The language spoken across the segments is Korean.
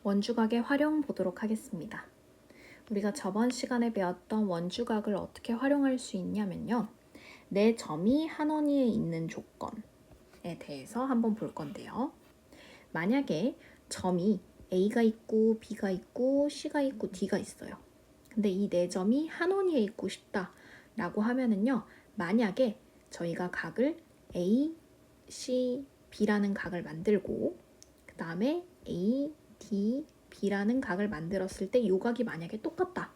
원주각의 활용 보도록 하겠습니다. 우리가 저번 시간에 배웠던 원주각을 어떻게 활용할 수 있냐면요. 내 점이 한 원위에 있는 조건에 대해서 한번 볼 건데요. 만약에 점이 A가 있고 B가 있고 C가 있고 D가 있어요. 근데 이 네 점이 한 원위에 있고 싶다라고 하면은요. 만약에 저희가 각을 A, C, B라는 각을 만들고 그 다음에 A, D, B라는 각을 만들었을 때 요 각이 만약에 똑같다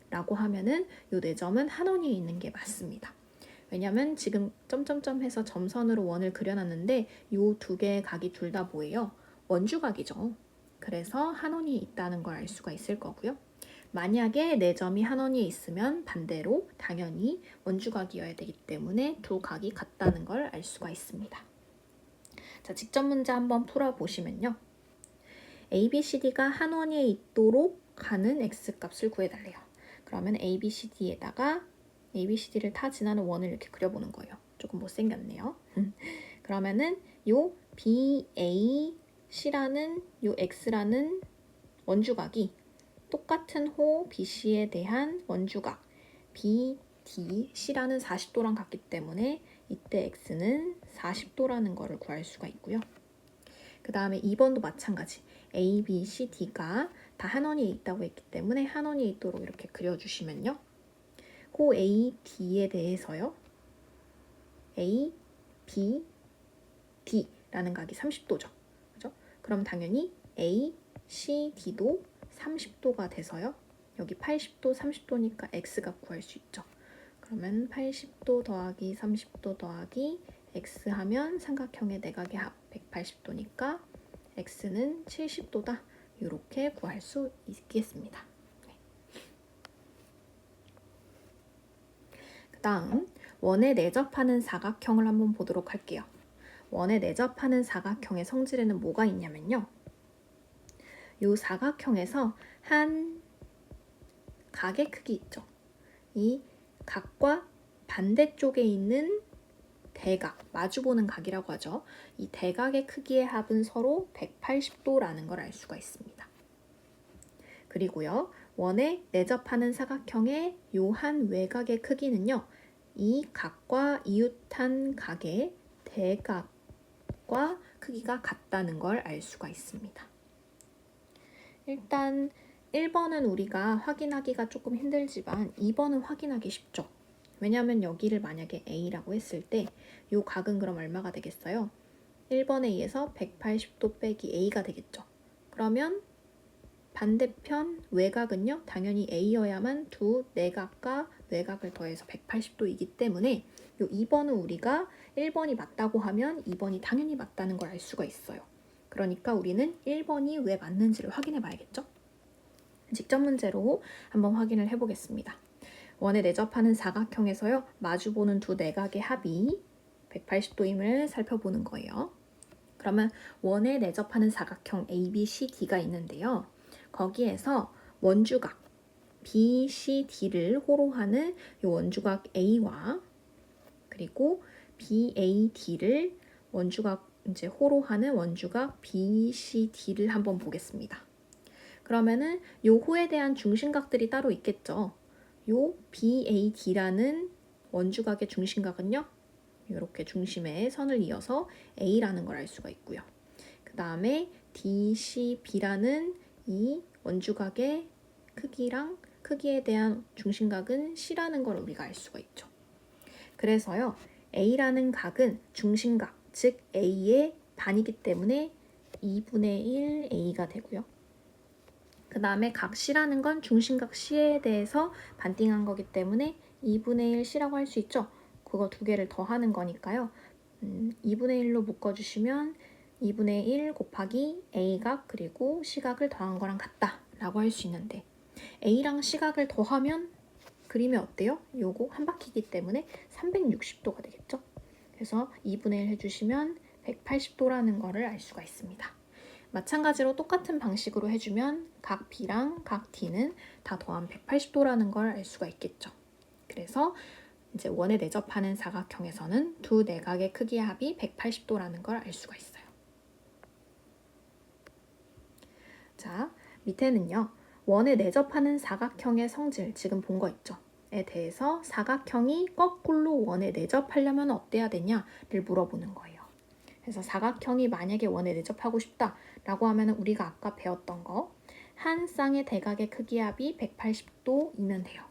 라고 하면은 요 네 점은 한 원위에 있는 게 맞습니다. 왜냐면 지금 점점점 해서 점선으로 원을 그려놨는데 요 두 개의 각이 둘 다 뭐예요? 원주각이죠. 그래서 한 원위에 있다는 걸 알 수가 있을 거고요. 만약에 네 점이 한 원위에 있으면 반대로 당연히 원주각이어야 되기 때문에 두 각이 같다는 걸 알 수가 있습니다. 자, 직접 문제 한번 풀어보시면요. ABCD가 한 원위에 있도록 하는 x값을 구해달래요. 그러면 ABCD에다가 ABCD를 타 지나는 원을 이렇게 그려보는 거예요. 조금 못생겼네요. 그러면은 요 BAC라는 요 x라는 원주각이 똑같은 호 BC에 대한 원주각 BDC라는 40도랑 같기 때문에 이때 x는 40도라는 거를 구할 수가 있고요. 그 다음에 2번도 마찬가지. A, B, C, D가 다 한 원위에 있다고 했기 때문에 한 원위에 있도록 이렇게 그려주시면요. 호 A, D에 대해서요. A, B, D라는 각이 30도죠. 그죠? 그럼 당연히 A, C, D도 30도가 돼서요. 여기 80도, 30도니까 X값 구할 수 있죠. 그러면 80도 더하기 30도 더하기 X 하면 삼각형의 내각의 합 180도니까 X는 70도다. 이렇게 구할 수 있겠습니다. 네. 그 다음 원에 내접하는 사각형을 한번 보도록 할게요. 원에 내접하는 사각형의 성질에는 뭐가 있냐면요. 이 사각형에서 한 각의 크기 있죠. 이 각과 반대쪽에 있는 대각, 마주보는 각이라고 하죠. 이 대각의 크기의 합은 서로 180도라는 걸 알 수가 있습니다. 그리고요, 원에 내접하는 사각형의 요 한 외곽의 크기는요, 이 각과 이웃한 각의 대각과 크기가 같다는 걸 알 수가 있습니다. 일단 1번은 우리가 확인하기가 조금 힘들지만 2번은 확인하기 쉽죠. 왜냐하면 여기를 만약에 A라고 했을 때 이 각은 그럼 얼마가 되겠어요? 1번에 의해서 180도 빼기 A가 되겠죠. 그러면 반대편 외곽은요. 당연히 A여야만 두 내각과 외곽을 더해서 180도이기 때문에 이 2번은 우리가 1번이 맞다고 하면 2번이 당연히 맞다는 걸 알 수가 있어요. 그러니까 우리는 1번이 왜 맞는지를 확인해 봐야겠죠. 직접 문제로 한번 확인을 해보겠습니다. 원에 내접하는 사각형에서요. 마주보는 두 내각의 합이 180도임을 살펴보는 거예요. 그러면 원에 내접하는 사각형 ABCD가 있는데요. 거기에서 원주각 BCD를 호로 하는 이 원주각 A와 그리고 BAD를 원주각 이제 호로 하는 원주각 BCD를 한번 보겠습니다. 그러면은 요 호에 대한 중심각들이 따로 있겠죠. 요 BAD라는 원주각의 중심각은요. 이렇게 중심에 선을 이어서 A라는 걸 알 수가 있고요. 그 다음에 DCB라는 이 원주각의 크기랑 크기에 대한 중심각은 C라는 걸 우리가 알 수가 있죠. 그래서요. A라는 각은 중심각, 즉 A의 반이기 때문에 2분의 1 A가 되고요. 그 다음에 각 C라는 건 중심각 C에 대해서 반띵한 거기 때문에 2분의 1 C라고 할 수 있죠. 그거 두 개를 더하는 거니까요. 2분의 1로 묶어주시면 2분의 1 곱하기 A각 그리고 C각을 더한 거랑 같다 라고 할 수 있는데 A랑 C각을 더하면 그림이 어때요? 요거 한 바퀴이기 때문에 360도가 되겠죠? 그래서 2분의 1 해주시면 180도라는 거를 알 수가 있습니다. 마찬가지로 똑같은 방식으로 해주면 각 B랑 각 D는 다 더하면 180도라는 걸 알 수가 있겠죠. 그래서 이제 원에 내접하는 사각형에서는 두 내각의 크기의 합이 180도라는 걸 알 수가 있어요. 자, 밑에는요. 원에 내접하는 사각형의 성질, 지금 본 거 있죠? 에 대해서 사각형이 거꾸로 원에 내접하려면 어때야 되냐를 물어보는 거예요. 그래서 사각형이 만약에 원에 내접하고 싶다라고 하면 우리가 아까 배웠던 거 한 쌍의 대각의 크기 합이 180도이면 돼요.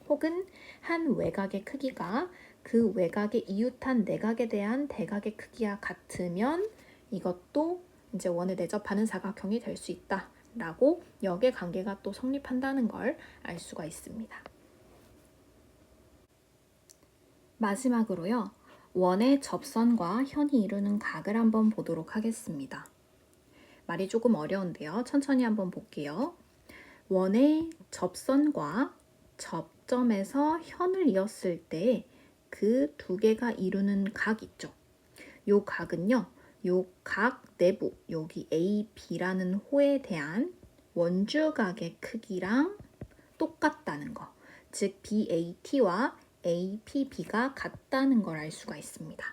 혹은 한 외곽의 크기가 그 외곽의 이웃한 내각에 대한 대각의 크기와 같으면 이것도 이제 원에 내접하는 사각형이 될 수 있다라고 역의 관계가 또 성립한다는 걸 알 수가 있습니다. 마지막으로요. 원의 접선과 현이 이루는 각을 한번 보도록 하겠습니다. 말이 조금 어려운데요. 천천히 한번 볼게요. 원의 접선과 접점에서 현을 이었을 때 그 두 개가 이루는 각 있죠. 요 각은요. 요 각 내부, 여기 AB라는 호에 대한 원주각의 크기랑 똑같다는 거. 즉 BAT와 APB가 같다는 걸 알 수가 있습니다.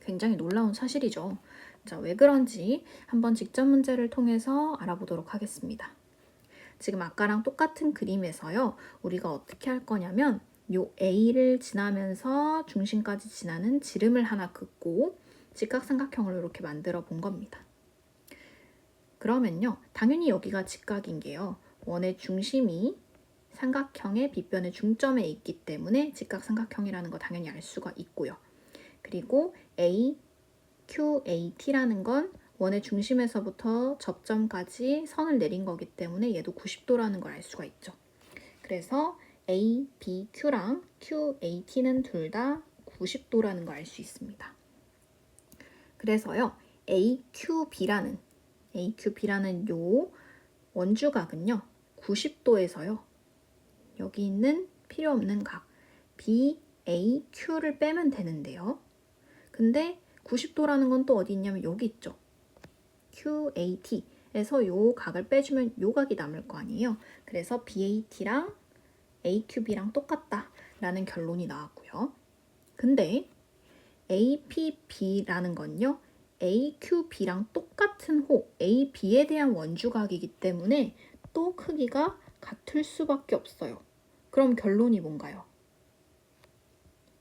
굉장히 놀라운 사실이죠. 자, 왜 그런지 한번 직접 문제를 통해서 알아보도록 하겠습니다. 지금 아까랑 똑같은 그림에서요. 우리가 어떻게 할 거냐면 요 A를 지나면서 중심까지 지나는 지름을 하나 긋고 직각삼각형을 이렇게 만들어 본 겁니다. 그러면요. 당연히 여기가 직각인 게요. 원의 중심이 삼각형의 빗변의 중점에 있기 때문에 직각삼각형이라는 거 당연히 알 수가 있고요. 그리고 A, Q, AT라는 건 원의 중심에서부터 접점까지 선을 내린 거기 때문에 얘도 90도라는 걸 알 수가 있죠. 그래서 A, B, Q랑 Q, AT는 둘 다 90도라는 걸 알 수 있습니다. 그래서요. AQB라는 요 원주각은요. 90도에서요. 여기 있는 필요 없는 각 BAQ를 빼면 되는데요. 근데 90도라는 건 또 어디 있냐면 여기 있죠. QAT에서 요 각을 빼주면 요 각이 남을 거 아니에요. 그래서 BAT랑 AQB랑 똑같다라는 결론이 나왔고요. 근데 APB라는 건요. AQB랑 똑같은 호, AB에 대한 원주각이기 때문에 또 크기가 같을 수밖에 없어요. 그럼 결론이 뭔가요?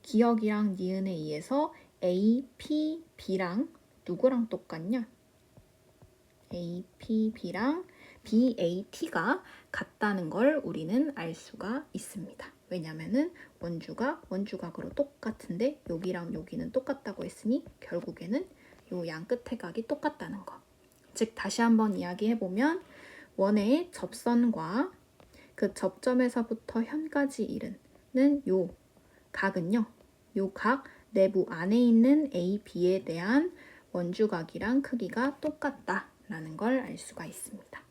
기억이랑 니은에 의해서 APB랑 누구랑 똑같냐? APB랑 BAT가 같다는 걸 우리는 알 수가 있습니다. 왜냐면은 원주각으로 똑같은데 여기랑 여기는 똑같다고 했으니 결국에는 요 양 끝의 각이 똑같다는 거. 즉 다시 한번 이야기해보면 원의 접선과 그 접점에서부터 현까지 이르는 요 각은요. 요 각 내부 안에 있는 AB에 대한 원주각이랑 크기가 똑같다라는 걸 알 수가 있습니다.